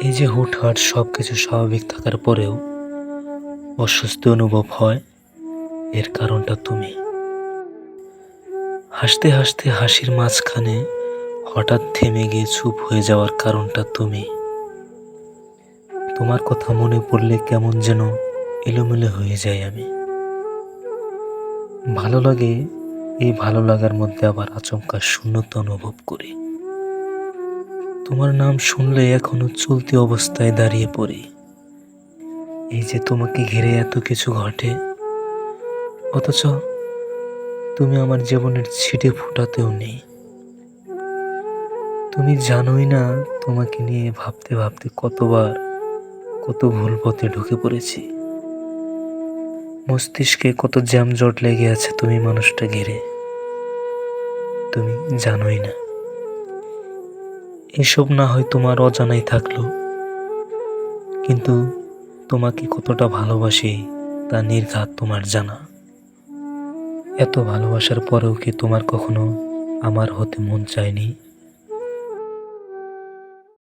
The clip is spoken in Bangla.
এই যে হুটহাট সবকিছু স্বাভাবিক থাকার পরেও অস্বস্তি অনুভব হয়, এর কারণটা তুমি। হাসতে হাসতে হাসির মাঝখানে হঠাৎ থেমে গিয়ে চুপ হয়ে যাওয়ার কারণটা তুমি। তোমার কথা মনে পড়লে কেমন যেন এলোমেলো হয়ে যায় আমি। ভালো লাগে, এই ভালো লাগার মধ্যে আবার আচমকা শূন্যতা অনুভব করি। তোমার নাম শুনলে এখনো চলতি অবস্থায় দাঁড়িয়ে পড়ি। এই যে তোমাকে ঘিরে এত কিছু ঘটে, অথচ তুমি আমার জীবনের ছিটে ফোটাতেও নেই। তুমি জানোই না, তোমাকে নিয়ে ভাবতে ভাবতে কতবার কত ভুল পথে ঢুকে পড়েছি। মস্তিষ্কে কত জ্যামজট লেগে আছে তুমি মানুষটা ঘিরে, তুমি জানোই না। এসব না হয় তোমার অজানাই থাকলো, কিন্তু তোমাকে কতটা ভালোবাসি তা নির্ঘাত তোমার জানা। এত ভালোবাসার পরেও কি তোমার কখনো আমার হতে মন চায়নি?